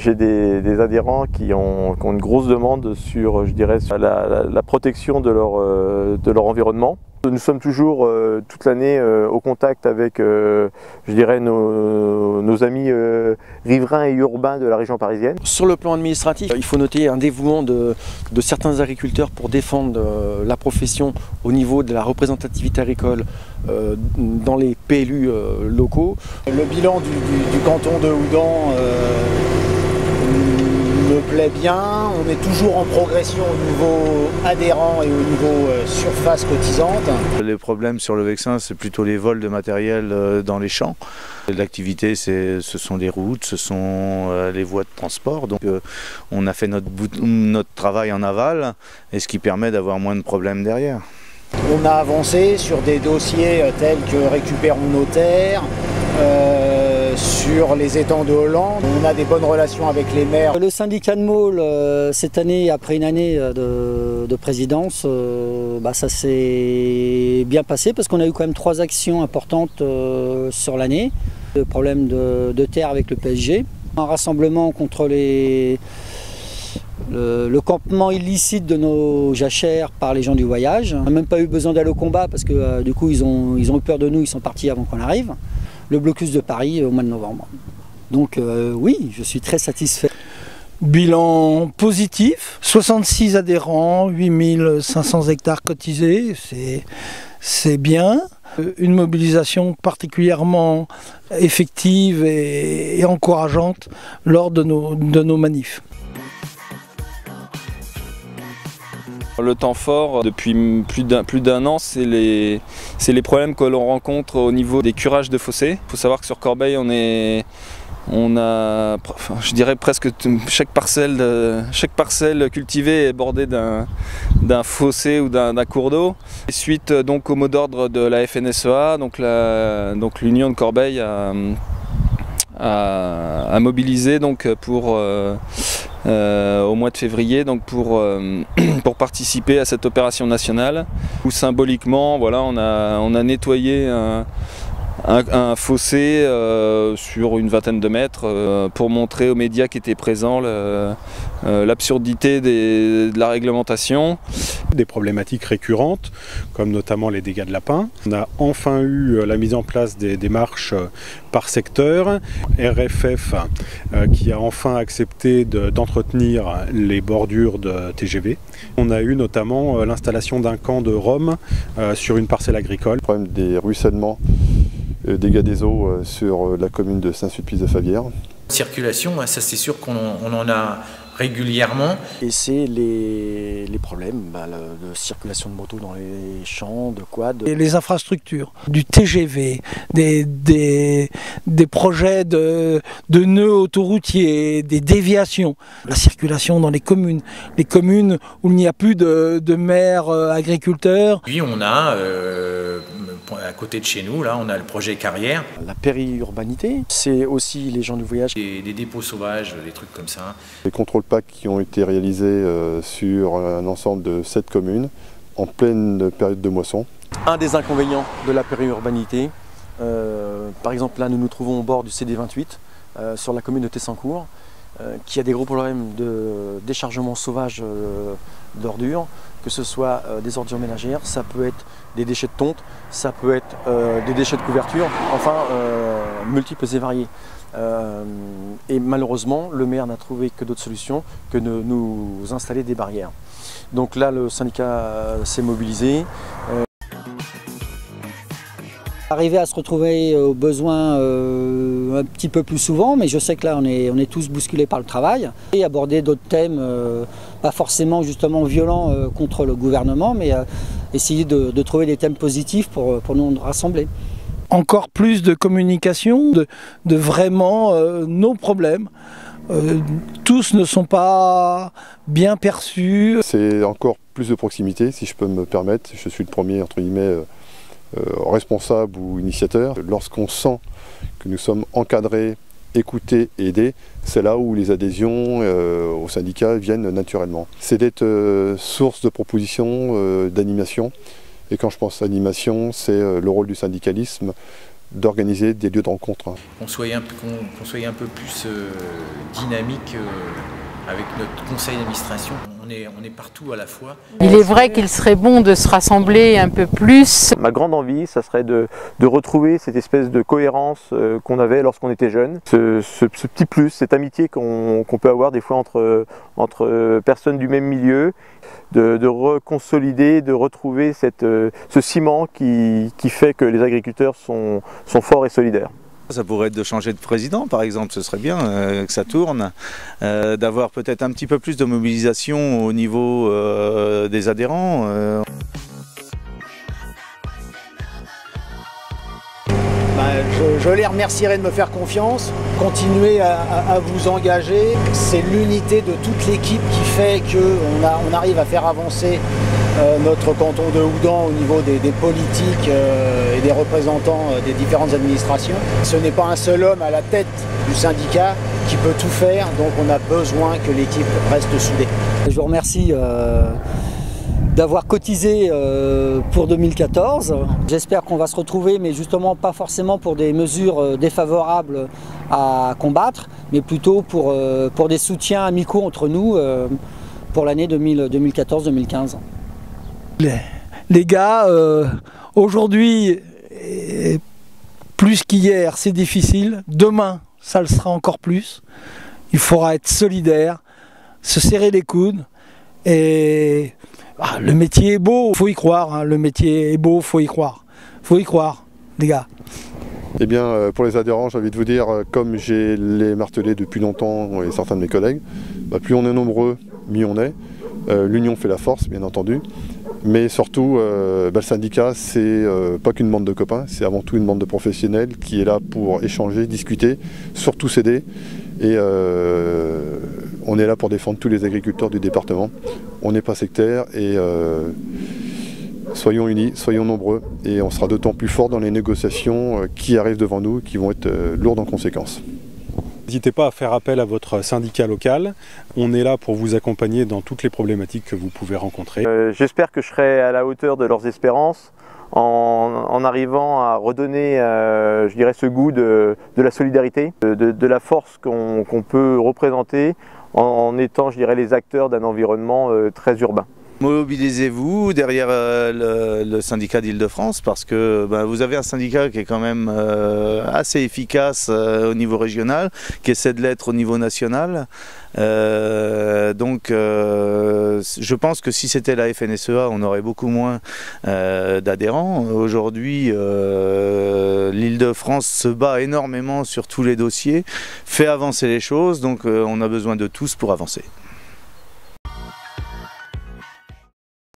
J'ai des adhérents qui ont une grosse demande sur, je dirais, sur la protection de leur environnement. Nous sommes toujours toute l'année au contact avec, je dirais, nos amis riverains et urbains de la région parisienne. Sur le plan administratif, il faut noter un dévouement de certains agriculteurs pour défendre la profession au niveau de la représentativité agricole dans les PLU locaux. Le bilan du canton de Houdan me plaît bien. On est toujours en progression au niveau adhérent et au niveau surface cotisante. Les problèmes sur le Vexin, c'est plutôt les vols de matériel dans les champs. L'activité, ce sont les routes, ce sont les voies de transport. Donc on a fait notre travail en aval, et ce qui permet d'avoir moins de problèmes derrière. On a avancé sur des dossiers tels que récupérons nos terres, sur les étangs de Hollande. On a des bonnes relations avec les maires. Le syndicat de Maule, cette année, après une année de présidence, ça s'est bien passé parce qu'on a eu quand même 3 actions importantes sur l'année. Le problème de terre avec le PSG, un rassemblement contre le campement illicite de nos jachères par les gens du voyage. On n'a même pas eu besoin d'aller au combat parce que du coup ils ont eu peur de nous, ils sont partis avant qu'on arrive. Le blocus de Paris au mois de novembre. Donc oui, je suis très satisfait. Bilan positif, 66 adhérents, 8500 hectares cotisés, c'est bien. Une mobilisation particulièrement effective et encourageante lors de nos manifs. Le temps fort, depuis plus d'un an, c'est les problèmes que l'on rencontre au niveau des curages de fossés. Il faut savoir que sur Corbeil, on a, je dirais presque chaque parcelle cultivée est bordée d'un fossé ou d'un cours d'eau. Suite donc au mot d'ordre de la FNSEA, donc l'Union de Corbeil a mobilisé donc pour au mois de février donc pour participer à cette opération nationale où symboliquement voilà, on a nettoyé un fossé sur une vingtaine de mètres pour montrer aux médias qui étaient présents l'absurdité de la réglementation. Des problématiques récurrentes, comme notamment les dégâts de lapins. On a enfin eu la mise en place des démarches par secteur. RFF qui a enfin accepté d'entretenir les bordures de TGV. On a eu notamment l'installation d'un camp de Rome sur une parcelle agricole. Le problème des ruissellements, dégâts des eaux sur la commune de Saint-Sulpice-de-Favière. Circulation, ça c'est sûr qu'on en a régulièrement. Et c'est les problèmes de circulation de motos dans les champs, de quad. Et les infrastructures, du TGV, des projets de nœuds autoroutiers, des déviations. La circulation dans les communes où il n'y a plus de maires agriculteurs. Puis on a, à côté de chez nous, là, on a le projet Carrière. La périurbanité, c'est aussi les gens du voyage. Des dépôts sauvages, des trucs comme ça. Les contrôles PAC qui ont été réalisés sur un ensemble de 7 communes en pleine période de moisson. Un des inconvénients de la périurbanité, par exemple là nous nous trouvons au bord du CD28 sur la commune de Tessancourt qui a des gros problèmes de déchargement sauvage d'ordures, que ce soit des ordures ménagères, ça peut être des déchets de tonte, ça peut être des déchets de couverture, enfin multiples et variés. Et malheureusement, le maire n'a trouvé que d'autres solutions que de nous installer des barrières. Donc là, le syndicat s'est mobilisé. Arriver à se retrouver aux besoins un petit peu plus souvent, mais je sais que là on est tous bousculés par le travail. Et aborder d'autres thèmes, pas forcément justement violents contre le gouvernement, mais essayer de trouver des thèmes positifs pour nous rassembler. Encore plus de communication, de vraiment nos problèmes. Tous ne sont pas bien perçus. C'est encore plus de proximité, si je peux me permettre. Je suis le premier, entre guillemets, responsable ou initiateur. Lorsqu'on sent que nous sommes encadrés, écoutés et aidés, c'est là où les adhésions au syndicat viennent naturellement. C'est d'être source de propositions, d'animation. Et quand je pense à animation, c'est le rôle du syndicalisme d'organiser des lieux de rencontre. Qu'on soit un peu plus dynamique avec notre conseil d'administration. On est partout à la fois. Il est vrai qu'il serait bon de se rassembler un peu plus. Ma grande envie, ça serait de retrouver cette espèce de cohérence qu'on avait lorsqu'on était jeune. Ce petit plus, cette amitié qu'on peut avoir des fois entre personnes du même milieu, de reconsolider, de retrouver ce ciment qui fait que les agriculteurs sont forts et solidaires. Ça pourrait être de changer de président par exemple, ce serait bien que ça tourne, d'avoir peut-être un petit peu plus de mobilisation au niveau des adhérents. Je les remercierai de me faire confiance, continuer à vous engager. C'est l'unité de toute l'équipe qui fait qu'on arrive à faire avancer notre canton de Houdan au niveau des politiques et des représentants des différentes administrations. Ce n'est pas un seul homme à la tête du syndicat qui peut tout faire, donc on a besoin que l'équipe reste soudée. Je vous remercie d'avoir cotisé pour 2014. J'espère qu'on va se retrouver, mais justement pas forcément pour des mesures défavorables à combattre, mais plutôt pour des soutiens amicaux entre nous pour l'année 2014-2015. Les gars, aujourd'hui, plus qu'hier, c'est difficile. Demain, ça le sera encore plus. Il faudra être solidaire, se serrer les coudes. Et le métier est beau, faut y croire. Hein. Le métier est beau, faut y croire. Faut y croire, les gars. Eh bien, pour les adhérents, j'ai envie de vous dire, comme j'ai les martelé depuis longtemps et certains de mes collègues, plus on est nombreux, mieux on est. L'union fait la force, bien entendu. Mais surtout, le syndicat, c'est pas qu'une bande de copains, c'est avant tout une bande de professionnels qui est là pour échanger, discuter, surtout s'aider. Et on est là pour défendre tous les agriculteurs du département. On n'est pas sectaire et soyons unis, soyons nombreux. Et on sera d'autant plus fort dans les négociations qui arrivent devant nous, qui vont être lourdes en conséquences. N'hésitez pas à faire appel à votre syndicat local. On est là pour vous accompagner dans toutes les problématiques que vous pouvez rencontrer. J'espère que je serai à la hauteur de leurs espérances en arrivant à redonner, je dirais, ce goût de la solidarité, de la force qu'on peut représenter en étant, je dirais, les acteurs d'un environnement très urbain. Mobilisez-vous derrière le syndicat d'Île-de-France parce que vous avez un syndicat qui est quand même assez efficace au niveau régional, qui essaie de l'être au niveau national. Donc je pense que si c'était la FNSEA, on aurait beaucoup moins d'adhérents. Aujourd'hui, l'Île-de-France se bat énormément sur tous les dossiers, fait avancer les choses, donc on a besoin de tous pour avancer.